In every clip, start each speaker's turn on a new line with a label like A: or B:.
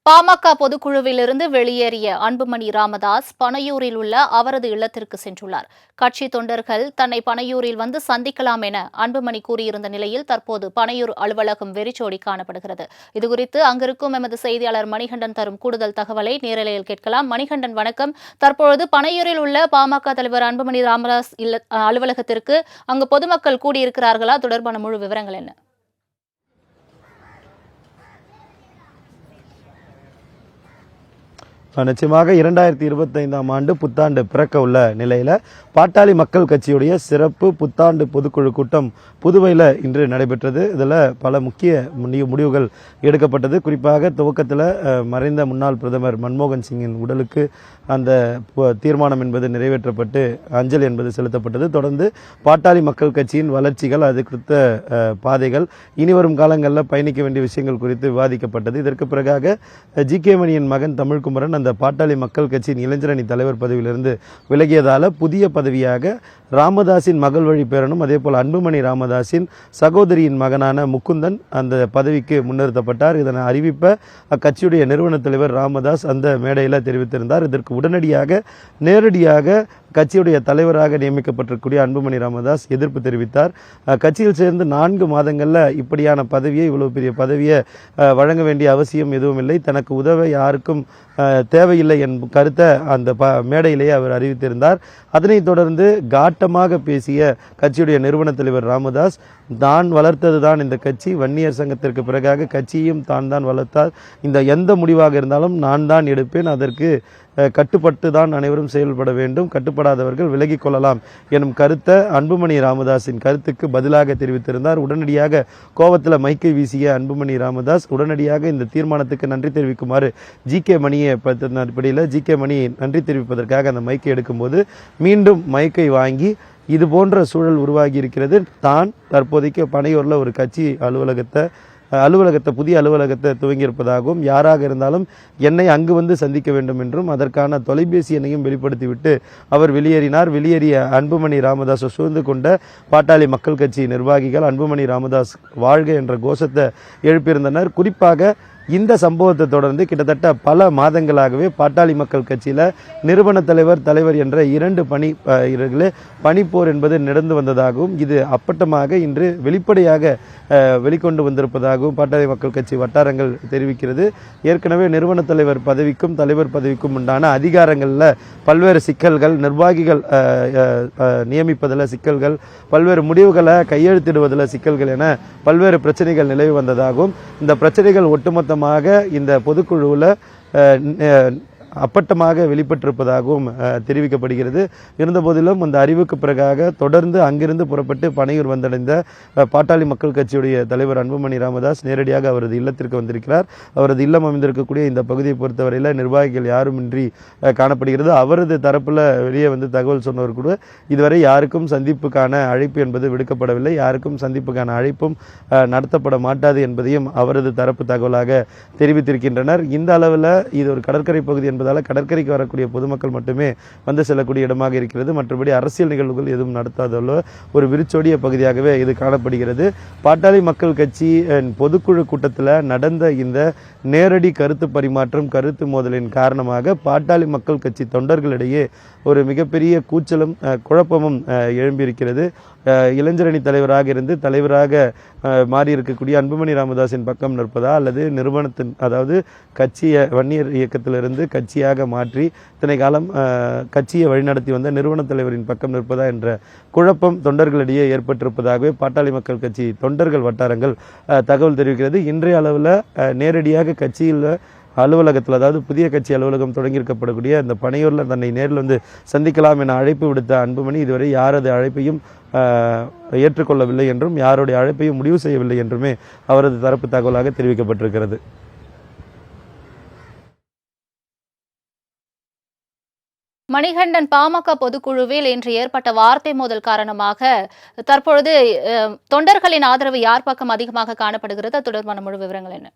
A: பாமக பொதுக்குழுவிலிருந்து வெளியேறிய அன்புமணி ராமதாஸ் பனையூரில் உள்ள அவரது இல்லத்திற்கு சென்றுள்ளார். கட்சி தொண்டர்கள் தன்னை பனையூரில் வந்து சந்திக்கலாம் என அன்புமணி கூறியிருந்த நிலையில் தற்போது பனையூர் அலுவலகம் வெறிச்சோடி காணப்படுகிறது. இதுகுறித்து அங்கிருக்கும் எமது செய்தியாளர் மணிகண்டன் தரும் கூடுதல் தகவலை நேரலையில் கேட்கலாம். மணிகண்டன், வணக்கம். தற்பொழுது பனையூரில் உள்ள பாமக தலைவர் அன்புமணி ராமதாஸ் அலுவலகத்திற்கு அங்கு பொதுமக்கள் கூடியிருக்கிறார்களா? தொடர்பான முழு விவரங்கள் என்ன?
B: நிச்சயமாக 2025ஆம் ஆண்டு புத்தாண்டு பிறக்க உள்ள நிலையில் பாட்டாளி மக்கள் கட்சியுடைய சிறப்பு புத்தாண்டு பொதுக்குழு கூட்டம் புதுவையில் இன்று நடைபெற்றது. இதில் பல முக்கிய முடிவுகள் எடுக்கப்பட்டது. குறிப்பாக துவக்கத்தில் மறைந்த முன்னாள் பிரதமர் மன்மோகன் சிங்கின் உடலுக்கு அந்த தீர்மானம் என்பது நிறைவேற்றப்பட்டு அஞ்சலி என்பது செலுத்தப்பட்டது. தொடர்ந்து பாட்டாளி மக்கள் கட்சியின் வளர்ச்சிகள், அது குறித்த பாதைகள், இனிவரும் காலங்களில் பயணிக்க வேண்டிய விஷயங்கள் குறித்து விவாதிக்கப்பட்டது. இதற்கு பிறகாக ஜி.கே. மணியின் மகன் தமிழ்குமரன் அந்த பாட்டாளி மக்கள் கட்சியின் இளைஞரணி தலைவர் பதவியிலிருந்து விலகியதால் புதிய பதவியாக ராமதாஸின் மகள் வழி பேரனும் அதேபோல் அன்புமணி ராமதாஸின் சகோதரியின் மகனான முகுந்தன் அந்த பதவிக்கு முன்னிறுத்தப்பட்டார். இதனை அறிவிப்ப அக்கட்சியுடைய நிறுவன தலைவர் ராமதாஸ் அந்த மேடையில் தெரிவித்திருந்தார். இதற்கு உடனடியாக நேரடியாக கட்சியுடைய தலைவராக நியமிக்கப்பட்டிருக்கக்கூடிய அன்புமணி ராமதாஸ் எதிர்ப்பு தெரிவித்தார். கட்சியில் சேர்ந்து 4 மாதங்களில் இப்படியான பதவியை, இவ்வளவு பெரிய பதவியை வழங்க வேண்டிய அவசியம் எதுவும் இல்லை, தனக்கு உதவ யாருக்கும் தேவையில்லை என் கருத்தை அந்த மேடையிலேயே அவர் அறிவித்திருந்தார். அதனைத் தொடர்ந்து காட்டமாக பேசிய கட்சியுடைய நிறுவன தலைவர் ராமதாஸ், தான் வளர்த்தது தான் இந்த கட்சி, வன்னியர் சங்கத்திற்கு பிறகாக கட்சியும் தான் வளர்த்தார், இந்த எந்த முடிவாக இருந்தாலும் நான் தான் எடுப்பேன், அதற்கு கட்டுப்பட்டு தான் அனைவரும் செயல்பட வேண்டும், கட்டுப்படாதவர்கள் விலகிக் கொள்ளலாம் எனும் கருத்தை அன்புமணி ராமதாஸின் கருத்துக்கு பதிலாக தெரிவித்திருந்தார். உடனடியாக கோபத்தில் மைக்கை வீசிய அன்புமணி ராமதாஸ் உடனடியாக இந்த தீர்மானத்துக்கு நன்றி தெரிவிக்குமாறு ஜி.கே. மணியை அடிப்படையில் ஜி.கே. மணி நன்றி தெரிவிப்பதற்காக அந்த மைக்கை எடுக்கும்போது மீண்டும் மைக்கை வாங்கி இது போன்ற சூழல் உருவாகி இருக்கிறது, தான் தற்போதைக்கு பனையூரில் ஒரு கட்சி புதிய அலுவலகத்தை துவங்கியிருப்பதாகவும், யாராக இருந்தாலும் என்னை அங்கு வந்து சந்திக்க வேண்டும் என்றும் அதற்கான தொலைபேசி எண்ணையும் வெளிப்படுத்திவிட்டு அவர் வெளியேறினார். வெளியேறிய அன்புமணி ராமதாஸ் சூழ்ந்து கொண்ட பாட்டாளி மக்கள் கட்சி நிர்வாகிகள் அன்புமணி ராமதாஸ் வாழ்க என்ற கோஷத்தை எழுப்பியிருந்தனர். குறிப்பாக இந்த சம்பவத்தை தொடர்ந்து கிட்டத்தட்ட பல மாதங்களாகவே பாட்டாளி மக்கள் கட்சியில் நிறுவன தலைவர் என்ற 2 பணிப்போர் என்பது நடந்து வந்ததாகவும், இது அப்பட்டமாக இன்று வெளிப்படையாக வெளிக்கொண்டு வந்திருப்பதாகவும் பாட்டாளி மக்கள் கட்சி வட்டாரங்கள் தெரிவிக்கிறது. ஏற்கனவே நிறுவன தலைவர் பதவிக்கும் உண்டான அதிகாரங்களில் பல்வேறு சிக்கல்கள், நிர்வாகிகள் நியமிப்பதில் சிக்கல்கள், பல்வேறு முடிவுகளை கையெழுத்திடுவதில் சிக்கல்கள் என பல்வேறு பிரச்சனைகள் நிலவி வந்ததாகவும், இந்த பிரச்சனைகள் ஒட்டுமொத்த இந்த பொதுக்குழுவில் அப்பட்டமாக வெளிப்பட்டிருப்பதாகவும் தெரிவிக்கப்படுகிறது. இருந்தபோதிலும் அந்த அறிவுக்கு பிறகாக தொடர்ந்து அங்கிருந்து புறப்பட்டு பனையூர் வந்தடைந்த பாட்டாளி மக்கள் கட்சியுடைய தலைவர் அன்புமணி ராமதாஸ் நேரடியாக அவரது இல்லத்திற்கு வந்திருக்கிறார். அவரது இல்லம் அமைந்திருக்கக்கூடிய இந்த பகுதியை பொறுத்தவரையில் நிர்வாகிகள் யாருமின்றி காணப்படுகிறது. அவரது தரப்பில் வெளியே வந்து தகவல் சொன்னவர் கூட இதுவரை யாருக்கும் சந்திப்புக்கான அழைப்பு என்பது விடுக்கப்படவில்லை, யாருக்கும் சந்திப்புக்கான அழைப்பும் நடத்தப்பட மாட்டாது என்பதையும் அவரது தரப்பு தகவலாக தெரிவித்திருக்கின்றனர். இந்த அளவில் இது ஒரு கடற்கரை பகுதி என்பதால் கடற்கரைக்கு வரக்கூடிய பொதுமக்கள் மட்டுமே வந்து செல்லக்கூடிய இடமாக இருக்கிறது. மற்றபடி அரசியல் நிகழ்வுகள் எதுவும் நடத்தாதல்ல ஒரு விரிச்சோடிய பகுதியாகவே இது காணப்படுகிறது. பாட்டாளி மக்கள் கட்சி பொதுக்குழு கூட்டத்தில் நடந்த இந்த நேரடி கருத்து பரிமாற்றம், கருத்து மோதலின் காரணமாக பாட்டாளி மக்கள் கட்சி தொண்டர்களிடையே ஒரு மிகப்பெரிய கூச்சலும் குழப்பமும் எழும்பியிருக்கிறது. இளைஞரணி தலைவராக இருந்து தலைவராக மாறியிருக்கக்கூடிய அன்புமணி ராமதாஸின் பக்கம் நிற்பதா, அல்லது நிறுவனத்தின், அதாவது கட்சியை வன்னியர் இயக்கத்திலிருந்து கட்சியாக மாற்றி இத்தனை காலம் கட்சியை வழிநடத்தி வந்த நிறுவன தலைவரின் பக்கம் நிற்பதா என்ற குழப்பம் தொண்டர்களிடையே ஏற்பட்டிருப்பதாகவே பாட்டாளி மக்கள் கட்சி தொண்டர்கள் வட்டாரங்கள் தகவல் தெரிவிக்கிறது. இன்றைய அளவில் நேரடியாக கட்சியில் அலுவலகத்தில், அதாவது புதிய கட்சி அலுவலகம் தொடங்கியிருக்கப்படக்கூடிய அந்த பனையூரில் தன்னை நேரில் வந்து சந்திக்கலாம் என அழைப்பு விடுத்த அன்புமணி இதுவரை யாரது அழைப்பையும் ஏற்றுக்கொள்ளவில்லை என்றும் யாருடைய அழைப்பையும் முடிவு செய்யவில்லை என்றுமே அவரது தரப்பு தகவலாக தெரிவிக்கப்பட்டிருக்கிறது.
A: மணிகண்டன், பாமக பொதுக்குழுவில் இன்று ஏற்பட்ட வார்த்தை மோதல் காரணமாக தற்பொழுது தொண்டர்களின் ஆதரவு யார் பக்கம் அதிகமாக காணப்படுகிறது? தொடர்பான முழு விவரங்கள் என்ன?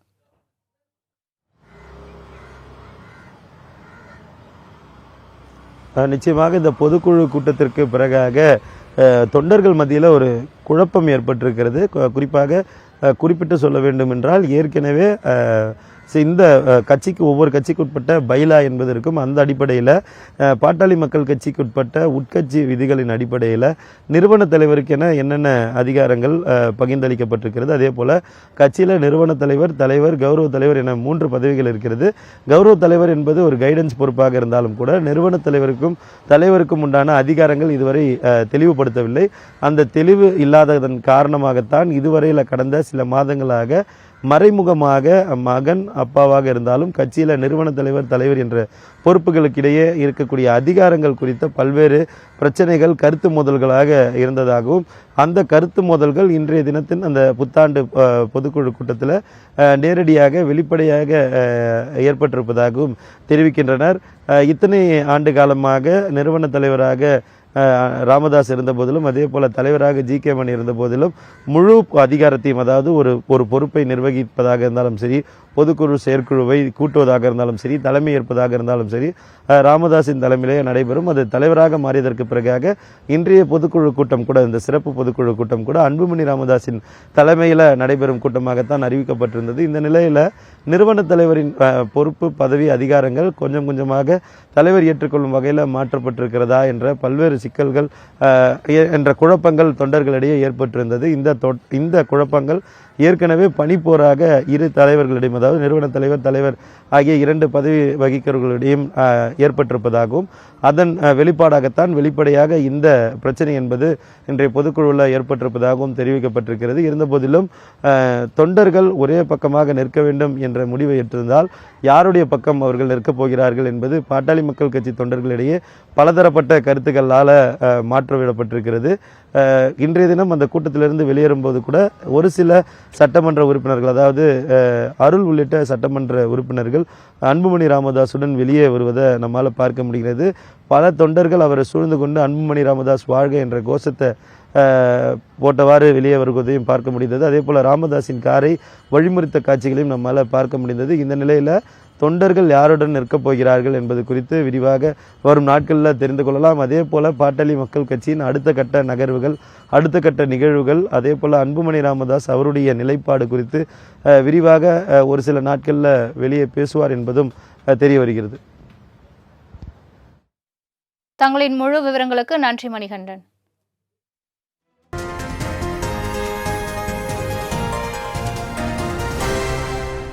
B: நிச்சயமாக இந்த பொதுக்குழு கூட்டத்திற்கு பிறகாக தொண்டர்கள் மத்தியில் ஒரு குழப்பம் ஏற்பட்டிருக்கிறது. குறிப்பாக குறிப்பிட்டு சொல்ல வேண்டும் என்றால், ஏற்கனவே ஸோ இந்த கட்சிக்கு ஒவ்வொரு கட்சிக்கு உட்பட்ட பைலா என்பது இருக்கும். அந்த அடிப்படையில் பாட்டாளி மக்கள் கட்சிக்கு உட்பட்ட உட்கட்சி விதிகளின் அடிப்படையில் நிறுவன தலைவருக்கென என்னென்ன அதிகாரங்கள் பகிர்ந்தளிக்கப்பட்டிருக்கிறது, அதே போல் கட்சியில் நிறுவன தலைவர், தலைவர், கௌரவ தலைவர் என 3 பதவிகள் இருக்கிறது. கௌரவ தலைவர் என்பது ஒரு கைடன்ஸ் பொறுப்பாக இருந்தாலும் கூட நிறுவன தலைவருக்கும் உண்டான அதிகாரங்கள் இதுவரை தெளிவுபடுத்தவில்லை. அந்த தெளிவு இல்லாததன் காரணமாகத்தான் இதுவரையில் கடந்த சில மாதங்களாக மறைமுகமாக மகன் அப்பாவாக இருந்தாலும் கட்சியில் நிறுவன தலைவர் என்ற பொறுப்புகளுக்கிடையே இருக்கக்கூடிய அதிகாரங்கள் குறித்த பல்வேறு பிரச்சனைகள் கருத்து மோதல்களாக இருந்ததாகவும், அந்த கருத்து மோதல்கள் இன்றைய தினத்தின் அந்த புத்தாண்டு பொதுக்குழு கூட்டத்தில் நேரடியாக வெளிப்படையாக ஏற்பட்டிருப்பதாகவும் தெரிவிக்கின்றனர். இத்தனை ஆண்டு காலமாக நிறுவன தலைவராக ராமதாஸ் இருந்த போதிலும், அதே போல தலைவராக ஜி.கே. மணி இருந்த போதிலும் முழு அதிகாரத்தையும், அதாவது ஒரு பொறுப்பை நிர்வகிப்பதாக இருந்தாலும் சரி, பொதுக்குழு செயற்குழுவை கூட்டுவதாக இருந்தாலும் சரி, தலைமை ஏற்பதாக இருந்தாலும் சரி, ராமதாஸின் தலைமையிலேயே நடைபெறும். அது தலைவராக மாறியதற்கு பிறகாக இன்றைய பொதுக்குழு கூட்டம் கூட, இந்த சிறப்பு பொதுக்குழு கூட்டம் கூட அன்புமணி ராமதாஸின் தலைமையில் நடைபெறும் கூட்டமாகத்தான் அறிவிக்கப்பட்டிருந்தது. இந்த நிலையில் நிறுவன தலைவரின் பொறுப்பு, பதவி, அதிகாரங்கள் கொஞ்சம் கொஞ்சமாக தலைவர் ஏற்றுக்கொள்ளும் வகையில் மாற்றப்பட்டிருக்கிறதா என்ற பல்வேறு சிக்கல்கள் என்ற குழப்பங்கள் தொண்டர்களிடையே ஏற்பட்டிருந்தது. இந்த குழப்பங்கள் ஏற்கனவே பனிப்போராக இரு தலைவர்களிடையும், அதாவது நிறுவன தலைவர் ஆகிய 2 பதவி வகிக்கிறவர்களிடையும் ஏற்பட்டிருப்பதாகவும், அதன் வெளிப்பாடாகத்தான் வெளிப்படையாக இந்த பிரச்சனை என்பது இன்றைய பொதுக்குழுவில் ஏற்பட்டிருப்பதாகவும் தெரிவிக்கப்பட்டிருக்கிறது. இருந்தபோதிலும் தொண்டர்கள் ஒரே பக்கமாக நிற்க வேண்டும் என்ற முடிவை ஏற்றிருந்தால் யாருடைய பக்கம் அவர்கள் நிற்கப் போகிறார்கள் என்பது பாட்டாளி மக்கள் கட்சி தொண்டர்களிடையே பலதரப்பட்ட கருத்துக்களால் மாற்றவிடப்பட்டிருக்கிறது. இன்றைய தினம் அந்த கூட்டத்திலிருந்து வெளியேறும்போது கூட ஒரு சில சட்டமன்ற உறுப்பினர்கள், அதாவது அருள் உள்ளிட்ட சட்டமன்ற உறுப்பினர்கள் அன்புமணி ராமதாஸுடன் வெளியே வருவதை நம்மால் பார்க்க முடிகிறது. பல தொண்டர்கள் அவரை சூழ்ந்து கொண்டு அன்புமணி ராமதாஸ் வாழ்க என்ற கோஷத்தை போட்டவாறு வெளியே வருவதையும் பார்க்க முடிந்தது. அதே போல் ராமதாஸின் காரை வழிமுறித்த காட்சிகளையும் நம்மால் பார்க்க முடிந்தது. இந்த நிலையில் தொண்டர்கள் யாருடன் நிற்கப் போகிறார்கள் என்பது குறித்து விரிவாக வரும் நாட்களில் தெரிந்து கொள்ளலாம். அதே போல் பாட்டாளி மக்கள் கட்சியின் அடுத்த கட்ட நகர்வுகள், அடுத்த கட்ட நிகழ்வுகள், அதே போல் அன்புமணி ராமதாஸ் அவருடைய நிலைப்பாடு குறித்து விரிவாக ஒரு சில நாட்களில் வெளியே பேசுவார் என்பதும் தெரிய வருகிறது.
A: தங்களின் முழு விவரங்களுக்கு நன்றி மணிகண்டன்.